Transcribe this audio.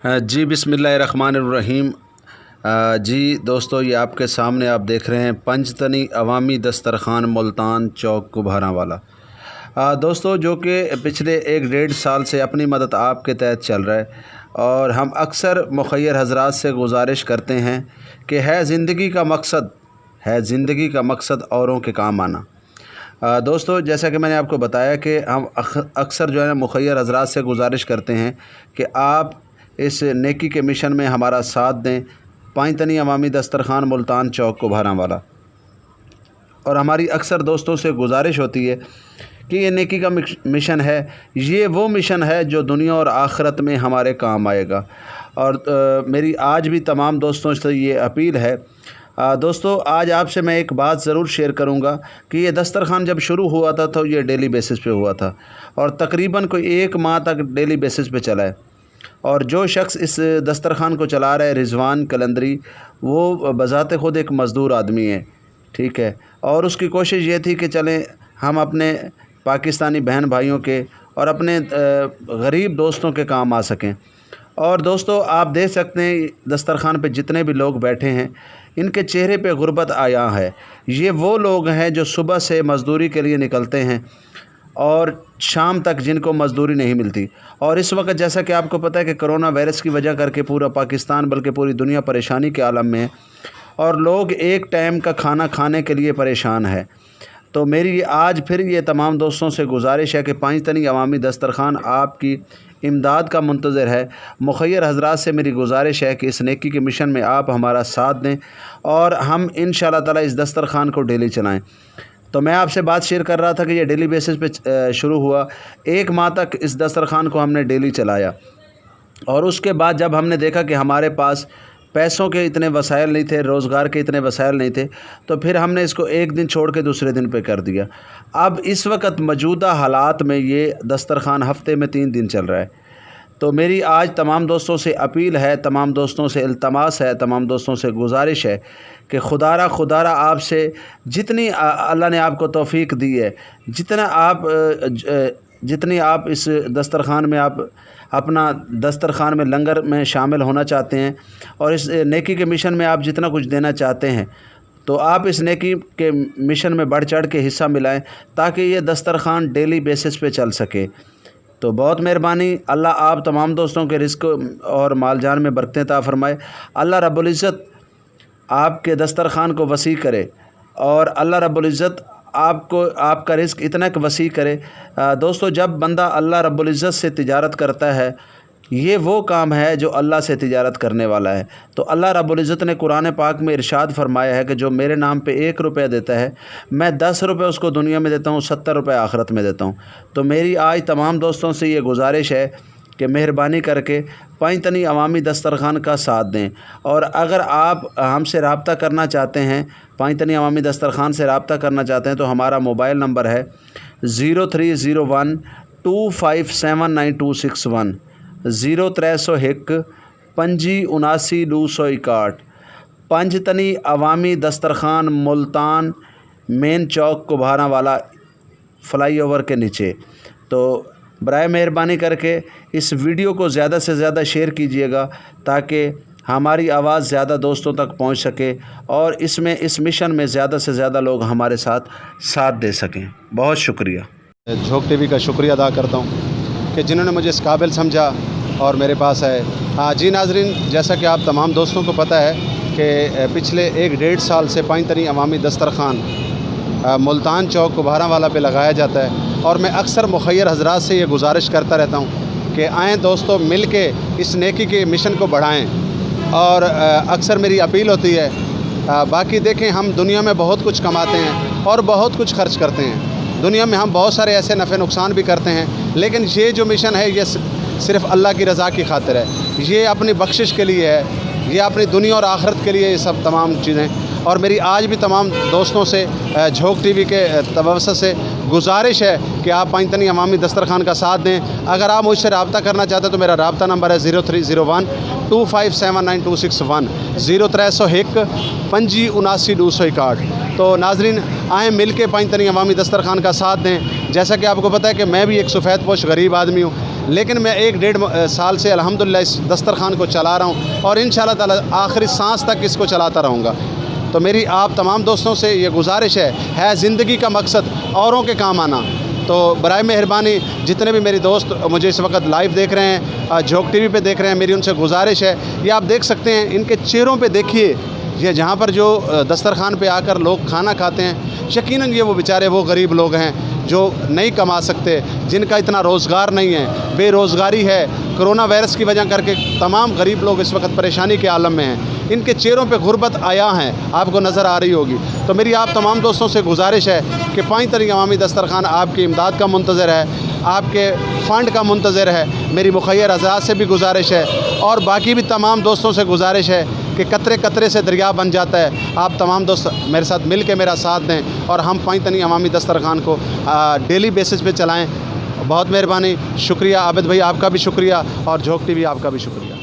جی बिस्मिल्लाहिर्रहमानिर्रहीम। जी दोस्तों, ये आपके सामने आप देख रहे हैं पंजतनी अवामी दस्तरखान मुल्तान चौक कुभारा वाला। दोस्तों, जो कि पिछले 1-1.5 साल से अपनी मदद आपके तहत चल रहा है और हम अक्सर मुखय्यर हज़रात से गुजारिश करते हैं कि है ज़िंदगी का मकसद औरों के काम आना। दोस्तों, जैसा कि मैंने आपको बताया कि हम अक्सर जो है ना मुखय्यर हज़रात से गुजारिश करते हैं कि आप इस नेकी के मिशन में हमारा साथ दें। पंजतनी अवामी दस्तरखान मुल्तान चौक कुभारा वाला। और हमारी अक्सर दोस्तों से गुजारिश होती है कि ये नेकी का मिशन है, ये वो मिशन है जो दुनिया और आखिरत में हमारे काम आएगा। और मेरी आज भी तमाम दोस्तों से ये अपील है। दोस्तों, आज आपसे मैं एक बात ज़रूर शेयर करूंगा कि ये दस्तरखान जब शुरू हुआ था तो ये डेली बेसिस पे हुआ था और तकरीबन कोई 1 माह तक डेली बेसिस पे चला है। और जो शख्स इस दस्तरखान को चला रहा है, रिजवान कलंदरी, वो बज़ाते ख़ुद एक मज़दूर आदमी है, ठीक है। और उसकी कोशिश ये थी कि चलें हम अपने पाकिस्तानी बहन भाइयों के और अपने गरीब दोस्तों के काम आ सकें। और दोस्तों, आप देख सकते हैं दस्तरखान पे जितने भी लोग बैठे हैं, इनके चेहरे पे गुर्बत आया है। ये वो लोग हैं जो सुबह से मज़दूरी के लिए निकलते हैं और शाम तक जिनको मज़दूरी नहीं मिलती। और इस वक्त जैसा कि आपको पता है कि कोरोना वायरस की वजह करके पूरा पाकिस्तान बल्कि पूरी दुनिया परेशानी के आलम में है और लोग एक टाइम का खाना खाने के लिए परेशान है। तो मेरी आज फिर ये तमाम दोस्तों से गुजारिश है कि पंजतनी अवामी दस्तरखान आपकी इमदाद का मुंतज़र है। मुखय्यर हज़रात से मेरी गुजारिश है कि इस नेकी के मिशन में आप हमारा साथ दें और हम इंशाअल्लाह ताला इस दस्तरखान को डेली चलाएँ। तो मैं आपसे बात शेयर कर रहा था कि ये डेली बेसिस पे शुरू हुआ। 1 माह तक इस दस्तरखान को हमने डेली चलाया और उसके बाद जब हमने देखा कि हमारे पास पैसों के इतने वसाइल नहीं थे, रोज़गार के इतने वसाइल नहीं थे, तो फिर हमने इसको एक दिन छोड़ के दूसरे दिन पे कर दिया। अब इस वक्त मौजूदा हालात में ये दस्तरखान हफ़्ते में 3 दिन चल रहा है। तो मेरी आज तमाम दोस्तों से अपील है, तमाम दोस्तों से इल्तमास है, तमाम दोस्तों से गुजारिश है कि खुदारा आपसे जितनी अल्लाह ने आपको तौफीक दी है, जितनी आप इस दस्तरखान में आप अपना दस्तरखान में लंगर में शामिल होना चाहते हैं और इस नेकी के मिशन में आप जितना कुछ देना चाहते हैं, तो आप इस नेकी के मिशन में बढ़ चढ़ के हिस्सा मिलाएं ताकि ये दस्तरखान डेली बेसिस पे चल सके। तो बहुत मेहरबानी। अल्लाह आप तमाम दोस्तों के रिज़्क़ और माल जान में बरकतें अता फ़रमाए। अल्लाह रब्बुल इज़्ज़त आपके दस्तरखान को वसी करे और अल्लाह रब्बुल इज़्ज़त आपको आपका रिज़्क़ इतना वसी करे। दोस्तों, जब बंदा अल्लाह रब्बुल इज़्ज़त से तिजारत करता है, ये वो काम है जो अल्लाह से तिजारत करने वाला है। तो अल्लाह रब्बुल इज़्ज़त ने कुरान पाक में इरशाद फरमाया है कि जो मेरे नाम पे 1 रुपया देता है, मैं 10 रुपये उसको दुनिया में देता हूँ, 70 रुपये आखिरत में देता हूँ। तो मेरी आज तमाम दोस्तों से ये गुजारिश है कि मेहरबानी करके पंजतनी अवामी दस्तरखान का साथ दें। और अगर आप हमसे रब्ता करना चाहते हैं, पंजतनी अवामी दस्तरखान से रब्ता करना चाहते हैं, तो हमारा मोबाइल नंबर है 0301 2579261 0301 2579 पंजतनी अवामी दस्तरखान मुल्तान मेन चौक कुभारा वाला फ्लाई ओवर के नीचे। तो बराए मेहरबानी करके इस वीडियो को ज़्यादा से ज़्यादा शेयर कीजिएगा ताकि हमारी आवाज़ ज़्यादा दोस्तों तक पहुंच सके और इस मिशन में ज़्यादा से ज़्यादा लोग हमारे साथ दे सकें। बहुत शुक्रिया। झोंक टीवी का शुक्रिया अदा करता हूं कि जिन्होंने मुझे इस काबिल समझा और मेरे पास है। जी नाज़रीन, जैसा कि आप तमाम दोस्तों को पता है कि पिछले 1-1.5 साल से पंजतनी अवामी दस्तरखान मुल्तान चौक कुभारा वाला पे लगाया जाता है और मैं अक्सर मुखय्यर हज़रात से ये गुजारिश करता रहता हूँ कि आएँ दोस्तों, मिल के इस नेकी के मिशन को बढ़ाएँ। और अक्सर मेरी अपील होती है। बाकी देखें, हम दुनिया में बहुत कुछ कमाते हैं और बहुत कुछ खर्च करते हैं। दुनिया में हम बहुत सारे ऐसे नफ़े नुकसान भी करते हैं, लेकिन ये जो मिशन है ये सिर्फ़ अल्लाह की रज़ा की खातिर है। ये अपनी बख्शिश के लिए है, ये अपनी दुनिया और आखिरत के लिए ये सब तमाम चीज़ें। और मेरी आज भी तमाम दोस्तों से झोंक टीवी के तवज्जो से गुजारिश है कि आप पंजतनी अवामी दस्तरखान का साथ दें। अगर आप मुझसे रब्ता करना चाहते हैं तो मेरा रब्ता नंबर है 0301 2579261 0301 2579 तो नाजरीन, आएँ मिल के पंजतनी अवामी दस्तरखान का साथ दें। जैसा कि आपको पता है कि मैं भी एक सफ़ेद पोश गरीब आदमी हूँ, لیکن میں 1-1.5 سال سے الحمدللہ اس دسترخوان کو چلا رہا ہوں اور انشاءاللہ تعالی آخری سانس تک اس کو چلاتا رہوں گا۔ تو میری آپ تمام دوستوں سے یہ گزارش ہے زندگی کا مقصد اوروں کے کام آنا۔ تو برائے مہربانی جتنے بھی میری دوست مجھے اس وقت لائیو دیکھ رہے ہیں، جھوک ٹی وی پہ دیکھ رہے ہیں، میری ان سے گزارش ہے، یہ آپ دیکھ سکتے ہیں ان کے چہروں پہ دیکھیے، یہ جہاں پر جو دسترخوان پہ آ کر لوگ کھانا کھاتے ہیں، یقیناً یہ وہ بیچارے وہ غریب لوگ ہیں جو نہیں کما سکتے، جن کا اتنا روزگار نہیں ہے، بے روزگاری ہے، کرونا وائرس کی وجہ کر کے تمام غریب لوگ اس وقت پریشانی کے عالم میں ہیں، ان کے چہروں پہ غربت آیا ہیں، آپ کو نظر آ رہی ہوگی۔ تو میری آپ تمام دوستوں سے گزارش ہے کہ 5 تنی عوامی دسترخوان آپ کی امداد کا منتظر ہے، آپ کے فنڈ کا منتظر ہے، میری مخیر حضرات سے بھی گزارش ہے اور باقی بھی تمام دوستوں سے گزارش ہے کہ قطرے قطرے سے دریا بن جاتا ہے۔ آپ تمام دوست میرے ساتھ مل کے میرا ساتھ دیں اور ہم 5 تنی عوامی دسترخوان کو ڈیلی بیسس پہ چلائیں۔ بہت مہربانی، شکریہ عابد بھائی، آپ کا بھی شکریہ اور جھوک ٹی وی آپ کا بھی شکریہ۔